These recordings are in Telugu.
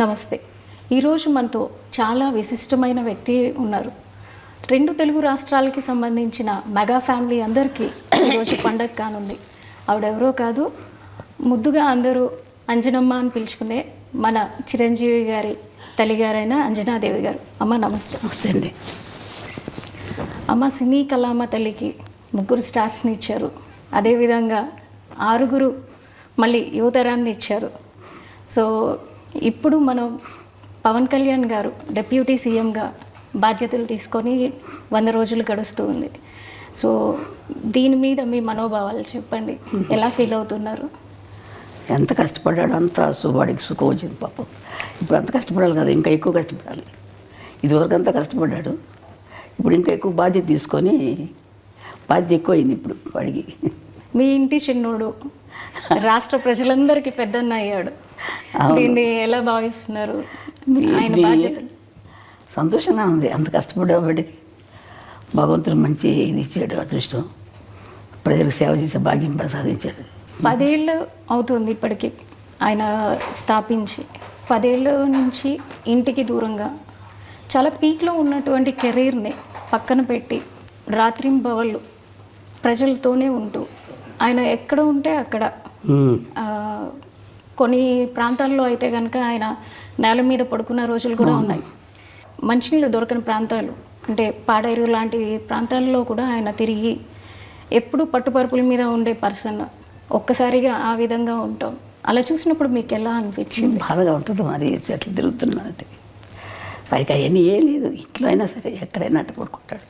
నమస్తే. ఈరోజు మనతో చాలా విశిష్టమైన వ్యక్తి ఉన్నారు. 2 తెలుగు రాష్ట్రాలకి సంబంధించిన మెగా ఫ్యామిలీ అందరికీ ఈరోజు పండగ కానుంది. ఆవిడెవరో కాదు, ముద్దుగా అందరూ అంజనమ్మ అని పిలుచుకునే మన చిరంజీవి గారి తల్లిగారైన అంజనాదేవి గారు. అమ్మ నమస్తే. నమస్తే అండి. అమ్మ సినీ కళామ తల్లికి 3 స్టార్స్ని ఇచ్చారు. అదేవిధంగా 6 మళ్ళీ యువతరాన్ని ఇచ్చారు. సో ఇప్పుడు మనం పవన్ కళ్యాణ్ గారు డిప్యూటీ సీఎంగా బాధ్యతలు తీసుకొని 100 రోజులు గడుస్తూ ఉంది. సో దీని మీద మీ మనోభావాలు చెప్పండి. ఎలా ఫీల్ అవుతున్నారు? ఎంత కష్టపడ్డాడు అంత వాడికి సుఖం వచ్చింది పాపం. ఇప్పుడు అంత కష్టపడాలి కదా, ఇంకా ఎక్కువ కష్టపడాలి. ఇదివరకు అంతా కష్టపడ్డాడు, ఇప్పుడు ఇంకా ఎక్కువ బాధ్యత తీసుకొని బాధ్యత ఎక్కువ అయింది ఇప్పుడు వాడికి. మీ ఇంటి చిన్నోడు రాష్ట్ర ప్రజలందరికీ పెద్దన్న అయ్యాడు. దీన్ని ఎలా భావిస్తున్నారు? ఆయన బాధ్యతలు సంతోషంగా ఉంది. అంత కష్టపడ్డా వాడికి భగవంతుడు మంచి ఇది ఇచ్చాడు, అదృష్టం. ప్రజలకు సేవ చేసే భాగ్యం ప్రసాదించాడు. 10 ఏళ్ళు అవుతుంది ఇప్పటికి ఆయన స్థాపించి. 10 ఏళ్ళ నుంచి ఇంటికి దూరంగా చాలా పీక్లో ఉన్నటువంటి కెరీర్ని పక్కన పెట్టి రాత్రింబవళ్ళు ప్రజలతోనే ఉంటూ ఆయన ఎక్కడ ఉంటే అక్కడ, కొన్ని ప్రాంతాల్లో అయితే కనుక ఆయన నేల మీద పడుకున్న రోజులు కూడా ఉన్నాయి. మంచినీళ్ళు దొరకని ప్రాంతాలు అంటే పాడేరు లాంటి ప్రాంతాల్లో కూడా ఆయన తిరిగి ఎప్పుడు పట్టుపరుపుల మీద ఉండే పర్సన్. ఒక్కసారిగా ఆ విధంగా ఉంటాం. అలా చూసినప్పుడు మీకు ఎలా అనిపించింది? బాధగా ఉంటుంది. మరి చెట్లు తిరుగుతున్నానంటే వారికి అవన్నీ ఏ లేదు. ఇంట్లో అయినా సరే ఎక్కడైనా అట్ట పడుకుంటాడు.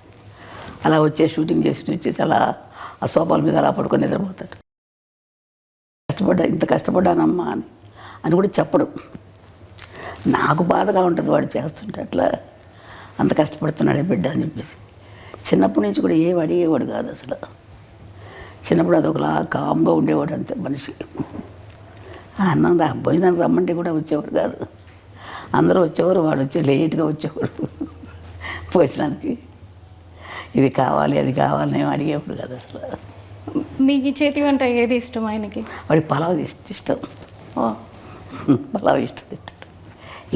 అలా షూటింగ్ వచ్చేసి అలా ఆ సోఫాల మీద అలా పడుకొని నిద్రపోతాడు. ఇంత కష్టపడ్డానమ్మా అని కూడా చెప్పడు. నాకు బాధగా ఉంటుంది వాడు చేస్తుంటే, అట్లా అంత కష్టపడుతున్నాడే బిడ్డ అని చెప్పేసి. చిన్నప్పటి నుంచి కూడా ఏం అడిగేవాడు కాదు అసలు. చిన్నప్పుడు అదొకలా కామ్గా ఉండేవాడు అంతే మనిషి. అన్నం భోజనానికి రమ్మంటే కూడా వచ్చేవాడు కాదు. అందరూ వచ్చేవారు, వాడు లేట్గా వచ్చేవాడు భోజనానికి. ఇది కావాలి అది కావాలని ఏం అడిగేవాడు కాదు అసలు. మీకు చేతి వంట ఏది ఇష్టం ఆయనకి? వాడికి పలావ్ ఇష్టం. పలావ్ ఇష్టం తింటాడు.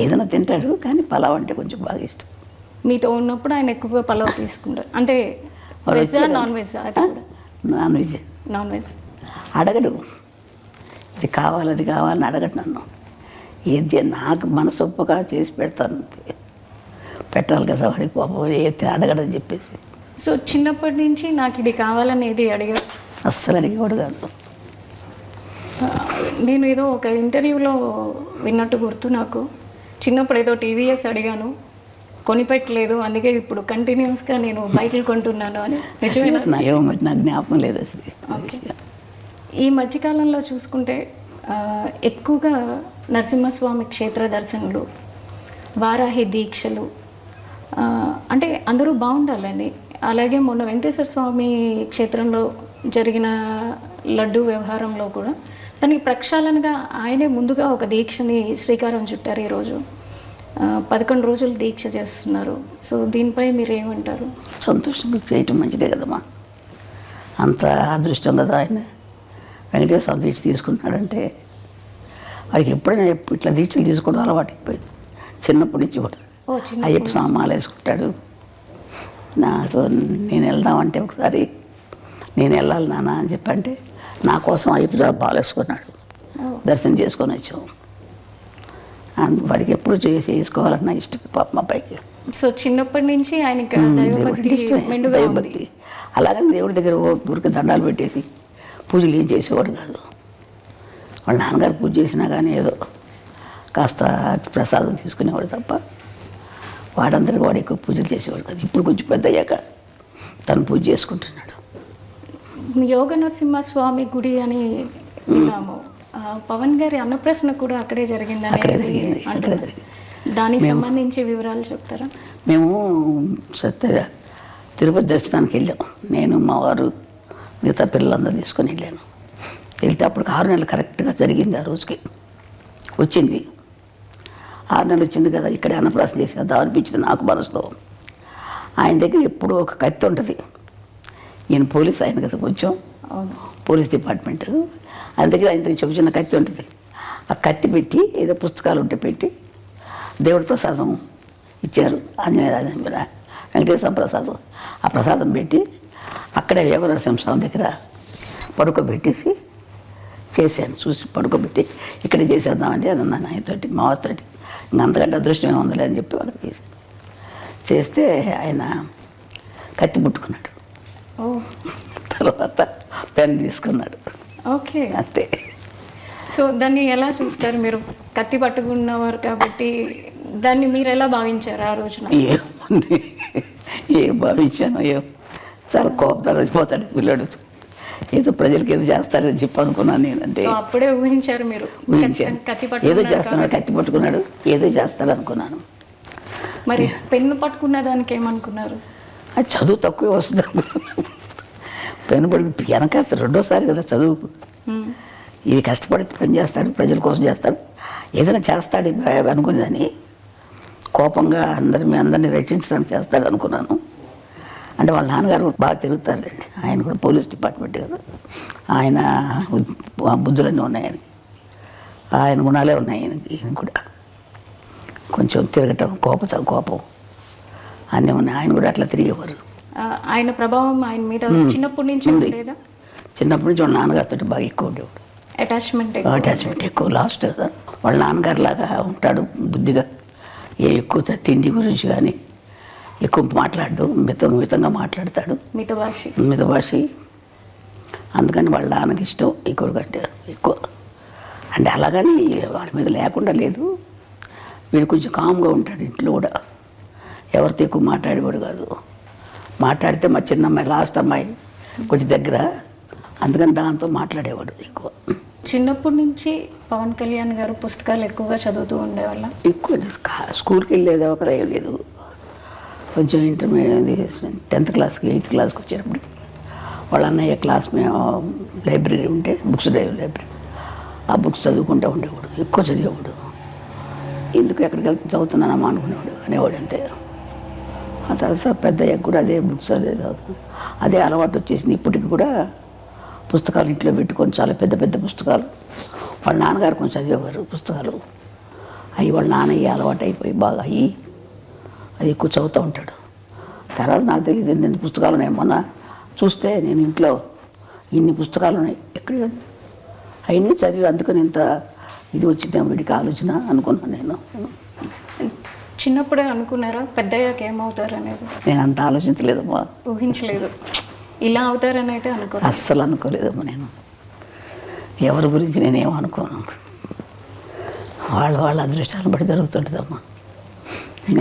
ఏదైనా తింటాడు కానీ పలావ్ అంటే కొంచెం బాగా ఇష్టం. మీతో ఉన్నప్పుడు ఆయన ఎక్కువగా పలావ్ తీసుకుంటారు అంటే veg non veg? Non veg. Non veg అడగడు. ఇది కావాలి అది కావాలని అడగడు నన్ను. ఏది నాకు మనసొప్పగా చేసి పెడతాను. పెట్టాలి కదా వాడికి పాపం, ఏది అడగడని చెప్పేసి. సో చిన్నప్పటి నుంచి నాకు ఇది కావాలనేది అడిగాడు? అస్సలు అడిగేవాడు కాదు. నేను ఏదో ఒక ఇంటర్వ్యూలో విన్నట్టు గుర్తు నాకు. చిన్నప్పుడు ఏదో టీవీఎస్ అడిగాను, కొనిపెట్టలేదు, అందుకే ఇప్పుడు కంటిన్యూస్గా నేను బైకులు కొంటున్నాను అని. నిజమేనా? నాకు జ్ఞాపకం లేదు అసలు. ఈ మధ్యకాలంలో చూసుకుంటే ఎక్కువగా నరసింహస్వామి క్షేత్ర దర్శనలు, వారాహి దీక్షలు, అంటే అందరూ బాగుండాలని. అలాగే మొన్న వెంకటేశ్వర స్వామి క్షేత్రంలో జరిగిన లడ్డు వ్యవహారంలో కూడా దానికి ప్రక్షాళనగా ఆయనే ముందుగా ఒక దీక్షని శ్రీకారం చుట్టారు. ఈరోజు 11 రోజులు దీక్ష చేస్తున్నారు. సో దీనిపై మీరు ఏమంటారు? సంతోషంగా చేయటం మంచిదే కదమ్మా. అంత అదృష్టం కదా ఆయన. వెంకటేశ్వర స్వామి దీక్ష తీసుకున్నాడంటే వాడికి ఎప్పుడైనా ఇట్లా దీక్షలు తీసుకోవడం అలవాటు అయిపోయింది. చిన్నప్పటి నుంచి కూడా అయ్యప్ప స్వామి మాల వేసుకుంటాడు. నాకు నేను వెళ్దామంటే ఒకసారి నేను వెళ్ళాలి నాన్న అని చెప్పంటే నా కోసం అయ్యప్ప స్వామి మాల వేసుకున్నాడు. దర్శనం చేసుకొని వచ్చాము. వాడికి ఎప్పుడు చేసుకోవాలన్నా ఇష్టం పాప మా పైకి. సో చిన్నప్పటి నుంచి ఆయనకి దైవభక్తి. అలాగని దేవుడి దగ్గర ఊరికి దండాలు పెట్టేసి పూజలు ఏం చేసేవాడు కాదు. వాళ్ళ నాన్నగారు పూజ చేసినా కానీ ఏదో కాస్త ప్రసాదం తీసుకునేవాడు తప్ప వాడందరికీ వాడు ఎక్కువ పూజలు చేసేవాడు కాదు. ఇప్పుడు కొంచెం పెద్ద అయ్యాక తను పూజ చేసుకుంటున్నాడు. యోగ నరసింహస్వామి గుడి అని విన్నాము. పవన్ గారి అన్నప్రశ్న కూడా అక్కడే జరిగిందని. దానికి సంబంధించి వివరాలు చెప్తారా? మేము తిరుపతి దర్శనానికి వెళ్ళాం. నేను మా వారు మిగతా పిల్లలందరూ తీసుకొని వెళ్ళాను. వెళ్తే అప్పుడు 6 నెలలు కరెక్ట్గా జరిగింది. ఆ రోజుకి వచ్చింది. 6 నెలలు వచ్చింది కదా, ఇక్కడే అన్నప్రాసన చేసేద్దాం అనిపించింది నాకు మనసులో. ఆయన దగ్గర ఎప్పుడూ ఒక కత్తి ఉంటుంది. ఈయన పోలీస్ ఆయన కదా, కొంచెం పోలీస్ డిపార్ట్మెంట్. ఆయన దగ్గర చిన్న కత్తి ఉంటుంది. ఆ కత్తి పెట్టి ఏదో పుస్తకాలు ఉంటే పెట్టి దేవుడి ప్రసాదం ఇచ్చారు. వెంకటేశ్వర ప్రసాదం. ఆ ప్రసాదం పెట్టి అక్కడే యోగ నరసింహస్వామి దగ్గర పడుకోబెట్టేసి చేశాను. చూసి పడుకోబెట్టి ఇక్కడే చేసేద్దామంటే అన్నాను ఆయనతోటి, మా వారితోటి. ఇంక అంతకంటే అదృష్టం ఏముందిలే అని చెప్పి వాళ్ళకి చేశాను. చేస్తే ఆయన కత్తి పుట్టుకున్నాడు. తర్వాత పెన్ తీసుకున్నాడు. ఓకే, అంతే. సో దాన్ని ఎలా చూస్తారు మీరు? కత్తి పట్టుకున్నవారు కాబట్టి దాన్ని మీరు ఎలా భావించారు ఆ రోజున? ఏముంది, ఏం భావించాను, చాలా కోపం రచిపోతాడు పిల్లడు, ఏదో ప్రజలకి ఏదో చేస్తాడని చెప్పి అనుకున్నాను నేను. అంటే అప్పుడే ఊహించారు మీరు కత్తి ఏదో చేస్తున్నాడు, కత్తి పట్టుకున్నాడు, ఏదో చేస్తాడు అనుకున్నాను. మరి పెన్ను పట్టుకున్న దానికి ఏమనుకున్నారు? అది చదువు తక్కువే వస్తుంది అనుకున్నాను. పెన్ను పట్టుకు వెనక రెండోసారి కదా చదువు. ఇది కష్టపడి పని చేస్తాడు, ప్రజల కోసం చేస్తాడు, ఏదైనా చేస్తాడు అనుకునేదని కోపంగా అందరినీ రక్షించడానికి చేస్తాడు అనుకున్నాను. అంటే వాళ్ళ నాన్నగారు బాగా తిరుగుతారండి. ఆయన కూడా పోలీస్ డిపార్ట్మెంట్ కదా, ఆయన బుద్ధులన్నీ ఉన్నాయి ఆయనకి, ఆయన గుణాలే ఉన్నాయి ఈయన కూడా. కొంచెం తిరగటం, కోపం అన్నీ ఉన్నాయి. ఆయన కూడా అట్లా తిరిగేవారు. ఆయన ప్రభావం ఆయన మీద చిన్నప్పటి నుంచి ఉండేదా? చిన్నప్పటి నుంచి వాళ్ళ నాన్నగారితో బాగా ఎక్కువ ఉండేవాడు. అటాచ్మెంట్ ఎక్కువ. లాస్ట్ కదా వాళ్ళ నాన్నగారు లాగా ఉంటాడు బుద్ధిగా. ఎక్కువ తిండి గురించి కానీ ఎక్కువ మాట్లాడు, మితంగా మాట్లాడతాడు, మితభాషి. అందుకని వాళ్ళ నాన్నకి ఇష్టం ఎక్కువ కంటే ఎక్కువ. అంటే అలాగని వాడి మీద లేకుండా లేదు, వీడు కొంచెం కామ్గా ఉంటాడు. ఇంట్లో కూడా ఎవరితో ఎక్కువ మాట్లాడేవాడు కాదు. మాట్లాడితే మా చిన్న అమ్మాయి, లాస్ట్ అమ్మాయి కొంచెం దగ్గర, అందుకని దాంతో మాట్లాడేవాడు ఎక్కువ. చిన్నప్పటి నుంచి పవన్ కళ్యాణ్ గారు పుస్తకాలు ఎక్కువగా చదువుతూ ఉండేవాళ్ళ? ఎక్కువ స్కూల్కి వెళ్ళేది ఒకరు లేదు. కొంచెం ఇంటర్మీడియట్ 10th క్లాస్కి 8th క్లాస్కి వచ్చేటప్పుడు వాళ్ళ అన్నయ్య క్లాస్ మేము లైబ్రరీ ఉంటే బుక్స్ లైబ్రరీ, ఆ బుక్స్ చదువుకుంటూ ఉండేవాడు. ఎక్కువ చదివేవాడు. ఎందుకు ఎక్కడికి వెళ్తే చదువుతున్నానమ్మా అనుకునేవాడు, అనేవాడు అంతే. ఆ తర్వాత పెద్దయ్యకు కూడా అదే బుక్స్ అదే చదువుతున్నాడు. అదే అలవాటు వచ్చేసింది. ఇప్పటికి కూడా పుస్తకాలు ఇంట్లో పెట్టుకొని, చాలా పెద్ద పెద్ద పుస్తకాలు. వాళ్ళ నాన్నగారు కొంచెం చదివేవారు పుస్తకాలు. అవి వాళ్ళ నాన్నయ్య అలవాటు అయిపోయి బాగా అయ్యి అది ఎక్కువ చదువుతూ ఉంటాడు. తర్వాత నాకు తెలియదు ఎన్ని పుస్తకాలు ఉన్నాయి. మొన్న చూస్తే నేను ఇంట్లో ఇన్ని పుస్తకాలు ఉన్నాయి, ఎక్కడ అవన్నీ చదివి అందుకని ఇంత ఇది వచ్చిందేమో వీడికి ఆలోచన అనుకున్నాను నేను. చిన్నప్పుడే అనుకున్నారా పెద్దయ్యాక ఏమవుతారు అనేది? నేను అంత ఆలోచించలేదమ్మా, ఊహించలేదు. ఇలా అవుతారని అయితే అస్సలు అనుకోలేదమ్మా. నేను ఎవరి గురించి నేనేమో అనుకోను. వాళ్ళ అదృష్టాలను బట్టి జరుగుతుంటుందమ్మా.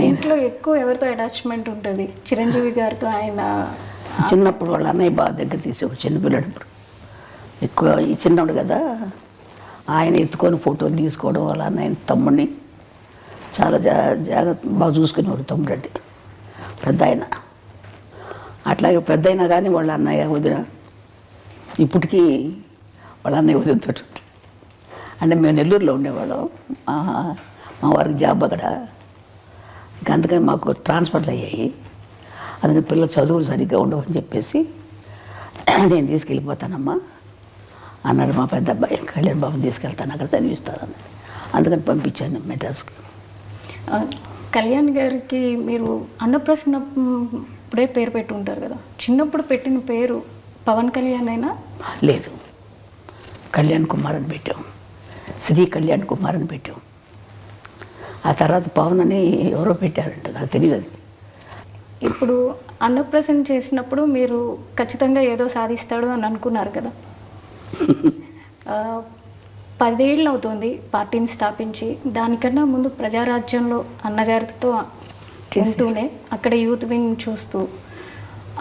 ఇంట్లో ఎక్కువ ఎవరితో అటాచ్మెంట్ ఉంటుంది? చిరంజీవి గారితో. ఆయన చిన్నప్పుడు వాళ్ళ అన్నయ్య బాగా దగ్గర తీసి, ఒక చిన్నపిల్లడప్పుడు ఎక్కువ ఈ చిన్నప్పుడు కదా, ఆయన ఎత్తుకొని ఫోటోలు తీసుకోవడం, వాళ్ళ అన్నయ్య తమ్ముడిని చాలా జాగ్రత్త బాగా చూసుకునేవాడు. తమ్ముడు అంటే పెద్ద ఆయన. అట్లాగే పెద్ద అయినా కానీ వాళ్ళ అన్నయ్య వదిన ఇప్పటికీ వాళ్ళ అన్నయ్య వదినతో అంటే మేము నెల్లూరులో ఉండేవాళ్ళం. మా వారికి జాబ్ అక్కడ. ఇంకా అందుకని మాకు ట్రాన్స్ఫర్లు అయ్యాయి. అందుకని పిల్లలు చదువులు సరిగ్గా ఉండవని చెప్పేసి నేను తీసుకెళ్ళిపోతానమ్మా అన్నాడు మా పెద్ద అబ్బాయి. కళ్యాణ్ బాబుని తీసుకెళ్తాను, అక్కడ చదివిస్తానని. అందుకని పంపించాను మెడ్రాస్కి. కళ్యాణ్ గారికి మీరు అన్నప్రసన్న ఇప్పుడే పేరు పెట్టి ఉంటారు కదా, చిన్నప్పుడు పెట్టిన పేరు పవన్ కళ్యాణ్ అయినా? లేదు, కళ్యాణ్ కుమార్ అని పెట్టాం. శ్రీ కళ్యాణ్ కుమార్ అని పెట్టాం. ఆ తర్వాత పవన్ అని ఎవరో పెట్టారంట, నాకు తెలియదు అది. ఇప్పుడు అన్నప్రసన్న చేసినప్పుడు మీరు ఖచ్చితంగా ఏదో సాధిస్తాడు అని అనుకున్నారు కదా. 10 ఏళ్ళు అవుతుంది పార్టీని స్థాపించి. దానికన్నా ముందు ప్రజారాజ్యంలో అన్నగారితో ఉంటూనే అక్కడ యూత్ వింగ్ చూస్తూ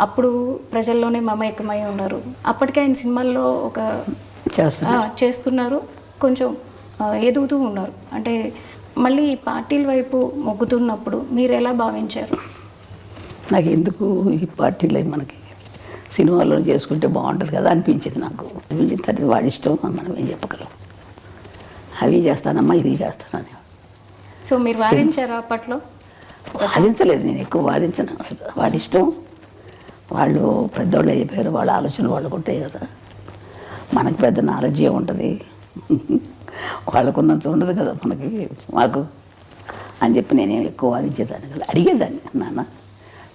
అప్పుడు ప్రజల్లోనే మమేకమై ఉన్నారు. అప్పటికే ఆయన సినిమాల్లో ఒక చేస్తున్నారు, కొంచెం ఎదుగుతూ ఉన్నారు. అంటే మళ్ళీ పార్టీల వైపు మొగ్గుతున్నప్పుడు మీరు ఎలా భావించారు? నాకు ఎందుకు ఈ పార్టీలు మనకి సినిమాల్లో చేసుకుంటే బాగుంటుంది కదా అనిపించింది నాకు. అనిపించిన తర్వాత వాడి ఇష్టం, మనం ఏం చెప్పగలం. అవి చేస్తానమ్మా, ఇది చేస్తానని. సో మీరు వాదించారా అప్పట్లో? వాదించలేదు, నేను ఎక్కువ వాదించను అసలు. వాడి ఇష్టం, వాళ్ళు పెద్దవాళ్ళు అయిపోయారు, వాళ్ళ ఆలోచనలు వాళ్ళకు ఉంటాయి కదా. మనకు పెద్ద నాలెడ్జ్ ఏముంటుంది, వాళ్ళకున్నంత ఉండదు కదా మనకి. మాకు అని చెప్పి నేనేం ఎక్కువ వాదించేదాన్ని కదా, అడిగేదాన్ని, నాన్న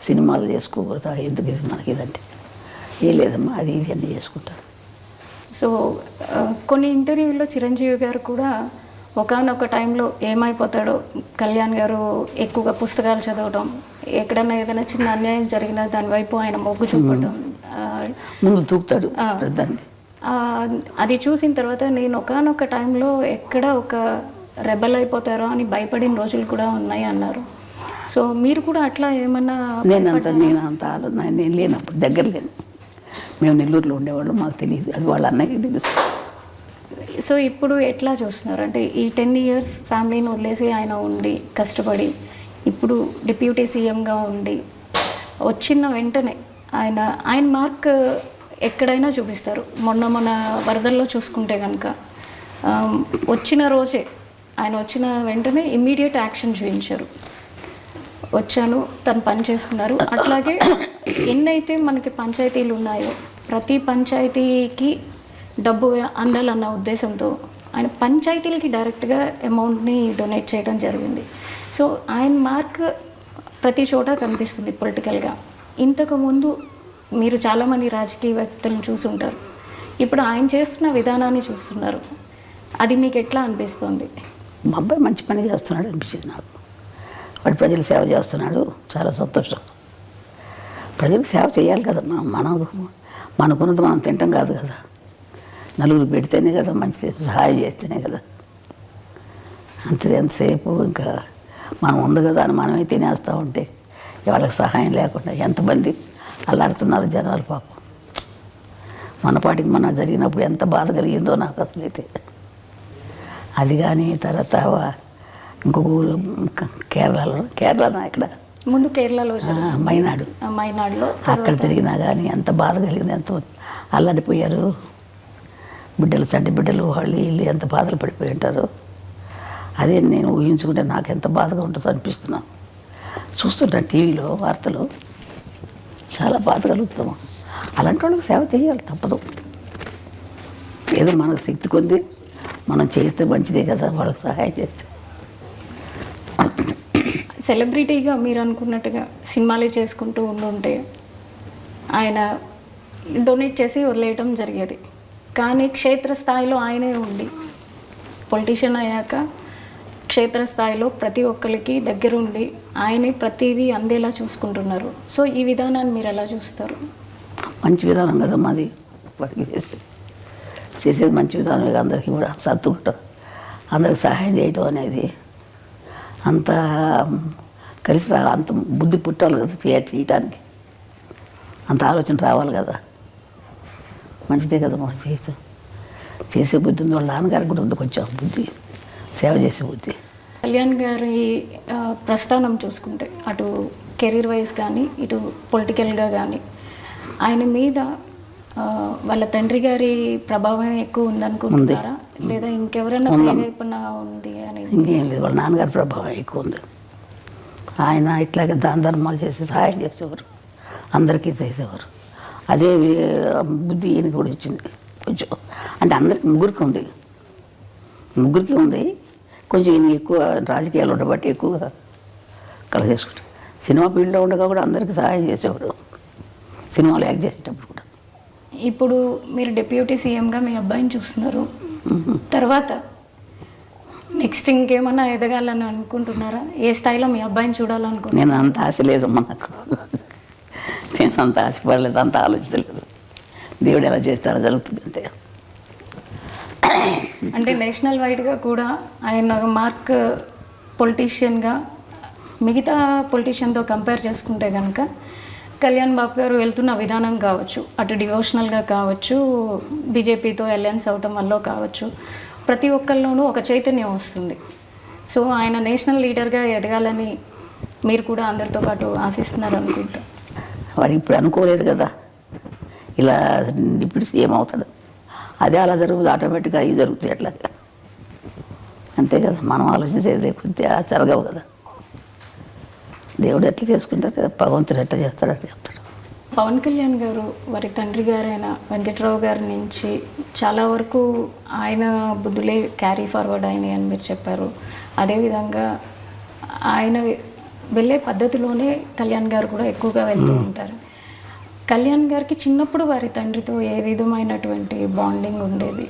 సినిమాలు చేసుకోకూడదా, ఎందుకు ఇది మనకి ఇదంటే, ఏం లేదమ్మా అది ఇది అన్నీ చేసుకుంటాను. సో కొన్ని ఇంటర్వ్యూల్లో చిరంజీవి గారు కూడా ఒకానొక టైంలో ఏమైపోతాడో, కళ్యాణ్ గారు ఎక్కువగా పుస్తకాలు చదవడం, ఎక్కడన్నా ఏదైనా చిన్న అన్యాయం జరిగినా దాని వైపు ఆయన మొగ్గు చూపడం, ముందు దూకుతాడు దానికి. అది చూసిన తర్వాత నేను ఒకానొక టైంలో ఎక్కడ ఒక రెబల్ అయిపోతారో అని భయపడిన రోజులు కూడా ఉన్నాయి అన్నారు. సో మీరు కూడా అట్లా ఏమన్నా? నేను లేనప్పుడు దగ్గర లేను, మేము నెల్లూరులో ఉండేవాళ్ళు, మాకు తెలియదు, అది వాళ్ళ అన్నయ్యకి తెలుసు. సో ఇప్పుడు ఎట్లా చూస్తున్నారు అంటే ఈ 10 years ఫ్యామిలీని వదిలేసి ఆయన ఉండి కష్టపడి ఇప్పుడు డిప్యూటీ సీఎంగా ఉండి వచ్చిన వెంటనే ఆయన మార్క్ ఎక్కడైనా చూపిస్తారు. మొన్న వరదల్లో చూసుకుంటే కనుక వచ్చిన రోజే ఆయన వచ్చిన వెంటనే ఇమ్మీడియట్ యాక్షన్ చూపించారు. వచ్చాను, తను పని చేసుకున్నారు. అట్లాగే ఎన్నైతే మనకి పంచాయతీలు ఉన్నాయో ప్రతి పంచాయతీకి డబ్బు అందాలన్న ఉద్దేశంతో ఆయన పంచాయతీలకి డైరెక్ట్గా అమౌంట్ని డొనేట్ చేయడం జరిగింది. సో ఆయన మార్క్ ప్రతి చోట కనిపిస్తుంది పొలిటికల్గా. ఇంతకుముందు మీరు చాలామంది రాజకీయవేత్తలను చూసుంటారు, ఇప్పుడు ఆయన చేస్తున్న విధానాన్ని చూస్తున్నారు, అది మీకు ఎట్లా అనిపిస్తుంది? మా అబ్బాయి మంచి పని చేస్తున్నాడు అనిపించింది నాకు. వాడు ప్రజలు సేవ చేస్తున్నాడు, చాలా సంతోషం. ప్రజలకు సేవ చేయాలి కదమ్మా, మనకున్నది మనం తింటాం కాదు కదా, నలుగురు పెడితేనే కదా మంచిది, సహాయం చేస్తేనే కదా. అంతే, ఎంతసేపు ఇంకా మనం ఉంది కదా అని మనమే తినేస్తూ ఉంటే వాళ్ళకి సహాయం లేకుండా ఎంతమంది అల్లాడుతున్నారు జనాలు పాపం. మన పాటికి మన జరిగినప్పుడు ఎంత బాధ కలిగిందో నాకు అసలైతే. అది కానీ తర్వాత ఇంకొక ఊరు కేరళలో ఇక్కడ ముందు కేరళలో మైనాడులో అక్కడ జరిగినా కానీ ఎంత బాధ కలిగింది, ఎంత అల్లాడిపోయారు బిడ్డలు, చంటి బిడ్డలు, వాళ్ళు వీళ్ళు ఎంత బాధలు పడిపోయి ఉంటారు. అదే నేను ఊహించుకుంటే నాకు ఎంత బాధగా ఉంటుందో అనిపిస్తున్నాను. చూస్తుంటాను టీవీలో వార్తలు, చాలా బాధ కలుగుతాము. అలాంటి వాళ్ళకి సేవ చేయాలి, తప్పదు. ఏదో మనకు శక్తి కొద్ది మనం చేస్తే మంచిదే కదా, వాళ్ళకి సహాయం చేస్తే. సెలబ్రిటీగా మీరు అనుకున్నట్టుగా సినిమాలే చేసుకుంటూ ఉండుంటే ఆయన డొనేట్ చేసి వదిలేయటం జరిగేది. కానీ క్షేత్రస్థాయిలో ఆయనే ఉండి పొలిటీషియన్ అయ్యాక క్షేత్రస్థాయిలో ప్రతి ఒక్కరికి దగ్గరుండి ఆయనే ప్రతిదీ అందేలా చూసుకుంటున్నారు. సో ఈ విధానాన్ని మీరు ఎలా చూస్తారు? మంచి విధానం కదా మాది, వాటికి చేసేది మంచి విధానమే. అందరికీ కూడా సర్దుకుంటాం, అందరికి సహాయం చేయటం అనేది అంత కలిసి అంత బుద్ధి పుట్టాలి కదా చేయటానికి, అంత ఆలోచన రావాలి కదా. మంచిదే కదా మా చేసే బుద్ధి ఉంది. వాళ్ళ నాన్నగారికి కూడా ఉంది కొంచెం బుద్ధి, సేవ చేసే బుద్ధి. కళ్యాణ్ గారి ప్రస్థానం చూసుకుంటే అటు కెరీర్ వైజ్ కానీ ఇటు పొలిటికల్గా కానీ ఆయన మీద వాళ్ళ తండ్రి గారి ప్రభావం ఎక్కువ ఉందనుకుంటున్నారా, లేదా ఇంకెవరైనా ఉంది అని? ఇంకేం లేదు, వాళ్ళ నాన్నగారి ప్రభావం ఎక్కువ ఉంది. ఆయన ఇట్లాగే దాన ధర్మాలు చేసి సహాయం చేసేవారు, అందరికీ చేసేవారు. అదే బుద్ధి ఈయన కూడా ఇచ్చింది కొంచెం. అంటే అందరికి ముగ్గురికి ఉంది కొంచెం. ఈయన ఎక్కువ రాజకీయాలు ఉండబట్టి ఎక్కువగా కలిసేసుకుంటారు. సినిమా ఫీల్డ్లో ఉండగా కూడా అందరికీ సహాయం చేసేవారు, సినిమాలు యాక్ట్ చేసేటప్పుడు కూడా. ఇప్పుడు మీరు డిప్యూటీ సీఎంగా మీ అబ్బాయిని చూస్తున్నారు, తర్వాత నెక్స్ట్ ఇంకేమన్నా ఎదగాలని అనుకుంటున్నారా? ఏ స్థాయిలో మీ అబ్బాయిని చూడాలనుకుంటున్నారు? నేను అంత ఆశ లేదమ్మా నాకు, నేను అంత ఆశపడలేదు, అంత ఆలోచించలేదు. దేవుడు ఎలా చేస్తారో జరుగుతుంది అంతే. అంటే నేషనల్ వైడ్గా కూడా ఆయన మార్క్ పొలిటీషియన్గా మిగతా పొలిటీషియన్తో కంపేర్ చేసుకుంటే కనుక కళ్యాణ్ బాబు గారు వెళ్తున్న విధానం కావచ్చు, అటు డివోషనల్గా కావచ్చు, బీజేపీతో అలయన్స్ అవటం వల్ల కావచ్చు, ప్రతి ఒక్కరిలోనూ ఒక చైతన్యం వస్తుంది. సో ఆయన నేషనల్ లీడర్గా ఎదగాలని మీరు కూడా అందరితో పాటు ఆశిస్తున్నారు అనుకుంటా. వాడు ఇప్పుడు అనుకోలేదు కదా ఇలా ఇప్పుడు సీఎం అవుతాడు, అదే అలా జరుగుతుంది, ఆటోమేటిక్గా అవి జరుగుతాయి అట్లా. అంతే కదా, మనం ఆలోచించేది కొద్దిగా జరగవు కదా. దేవుడు ఎట్లా చేసుకుంటారు, భగవంతుడు ఎట్లా చేస్తాడు అట్లా చెప్తాడు. పవన్ కళ్యాణ్ గారు వారి తండ్రి గారైన వెంకట్రావు గారి నుంచి చాలా వరకు ఆయన బుద్ధులే క్యారీ ఫార్వర్డ్ అయినాయి అని మీరు చెప్పారు. అదేవిధంగా ఆయన వెళ్ళే పద్ధతిలోనే కళ్యాణ్ గారు కూడా ఎక్కువగా వెళ్తూ ఉంటారు. కళ్యాణ్ గారికి చిన్నప్పుడు వారి తండ్రితో ఏ విధమైనటువంటి బాండింగ్ ఉండేది?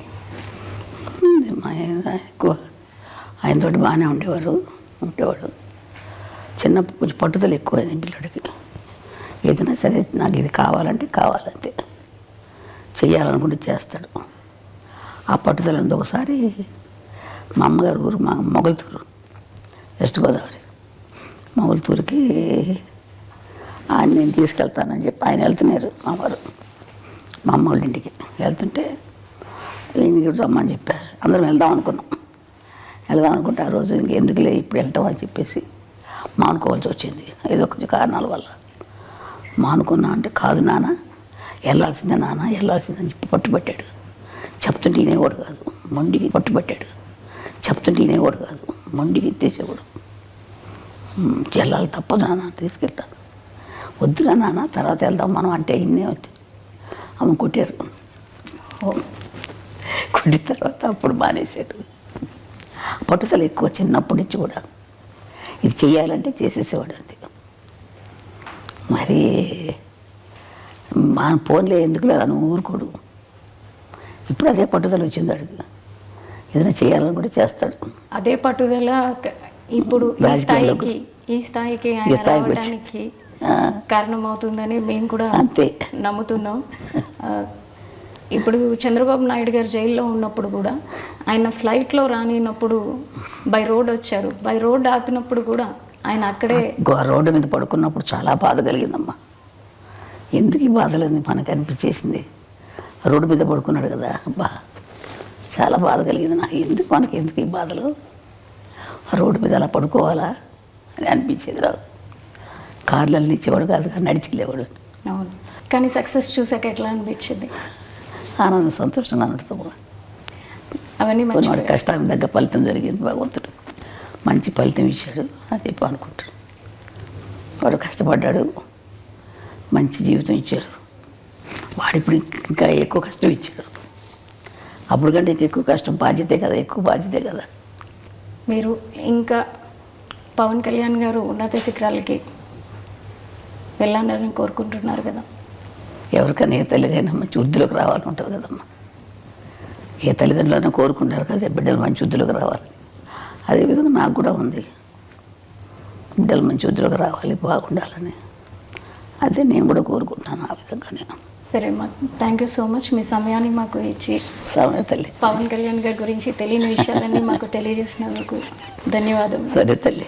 ఎక్కువ ఆయనతోటి బాగానే ఉండేవాడు. చిన్నప్పుడు కొంచెం పట్టుదల ఎక్కువైంది పిల్లడికి. ఏదైనా సరే నాకు ఇది కావాలంటే కావాలంతే, చెయ్యాలనుకుంటే చేస్తాడు. ఆ పట్టుదల ఉంది. ఒకసారి మా అమ్మగారు ఊరు మా మొగల్తూరు, వెస్ట్ గోదావరి, మొగల్తూరుకి ఆయన నేను తీసుకెళ్తానని చెప్పి ఆయన వెళ్తున్నారు మా వారు, మా అమ్మ వాళ్ళ ఇంటికి వెళ్తుంటే ఈయనకి రమ్మని చెప్పారు. అందరం వెళ్దాం అనుకుంటే ఆ రోజు ఇంకెందుకులే ఇప్పుడు వెళ్తాం అని చెప్పేసి మానుకోవాల్సి వచ్చింది. ఏదో కొంచెం కారణాల వల్ల మానుకున్నా. అంటే కాదు నాన్న, వెళ్ళాల్సిందని చెప్పి పట్టుబట్టాడు. చెప్తుంటే వినేవాడు కాదు, మొండికి పట్టుబట్టాడు. చెప్తుంటే వినేవాడు కాదు, మొండికి ఎత్తేసేవాడు. వెళ్ళాలి, తప్పదు నాన్న, తీసుకెళ్తాను. వద్దురా నాన్న, తర్వాత వెళ్దాం మనం అంటే ఇన్నే వచ్చి అమ్మ కొట్టారు. కొట్టిన తర్వాత అప్పుడు మానేశాడు. పట్టుదల ఎక్కువ చిన్నప్పటి నుంచి కూడా. ఇది చెయ్యాలంటే చేసేసేవాడు అంతే. మరి మా ఫోన్లే ఎందుకులే అని ఊరుకోడు. ఇప్పుడు అదే పట్టుదల వచ్చింది అడిగి. ఏదైనా చేయాలని కూడా చేస్తాడు. అదే పట్టుదల ఇప్పుడు ఈ స్థాయికి ఆయన రావడానికి కారణమవుతుందని మేము కూడా అంతే నమ్ముతున్నాం. ఇప్పుడు చంద్రబాబు నాయుడు గారు జైల్లో ఉన్నప్పుడు కూడా ఆయన ఫ్లైట్లో రానినప్పుడు బై రోడ్ వచ్చారు. బై రోడ్ ఆపినప్పుడు కూడా ఆయన అక్కడే రోడ్డు మీద పడుకున్నప్పుడు చాలా బాధ కలిగిందమ్మా. ఎందుకు ఈ బాధలేదు మనకు అనిపించేసింది. రోడ్డు మీద పడుకున్నాడు కదా, అబ్బా చాలా బాధ కలిగింది నాకు. ఎందుకు ఈ బాధలు, రోడ్డు మీద అలా పడుకోవాలా అని అనిపించేది. రాదు కార్లలో ఇచ్చేవాడు కాదు, నడిచిలేవాడు. అవును. కానీ సక్సెస్ చూసాక ఎట్లా అనిపించింది? ఆనందం, సంతోషంగా ఉంటుంది. అవన్నీ వాడి కష్టానికి తగ్గ ఫలితం జరిగింది. భగవంతుడు మంచి ఫలితం ఇచ్చాడు అని చెప్పి అనుకుంటాడు. వాడు కష్టపడ్డాడు, మంచి జీవితం ఇచ్చారు. వాడు ఇప్పుడు ఇంకా ఎక్కువ కష్టం ఇచ్చాడు. అప్పుడు కంటే ఎక్కువ కష్టం, బాధ్యతే కదా, ఎక్కువ బాధ్యతే కదా. మీరు ఇంకా పవన్ కళ్యాణ్ గారు ఉన్నత శిఖరాలకి వెళ్ళాలని కోరుకుంటున్నారు కదా. ఎవరికైనా ఏ తల్లిదైనా మంచి వృద్ధిలోకి రావాలని ఉంటుంది కదమ్మా. ఏ తల్లిదండ్రులైనా కోరుకుంటారు కదా బిడ్డలు మంచి వృద్ధిలోకి రావాలి. అదేవిధంగా నాకు కూడా ఉంది, బిడ్డలు మంచి వృద్ధిలోకి రావాలి, బాగుండాలని. అదే నేను కూడా కోరుకుంటున్నాను ఆ విధంగా. నేను సరే అమ్మా, థ్యాంక్ యూ సో మచ్. మీ సమయాన్ని మాకు ఇచ్చి తల్లి పవన్ కళ్యాణ్ గారి గురించి తెలియని విషయాలన్నీ మాకు తెలియజేసినందుకు ధన్యవాదాలు. సరే తల్లి.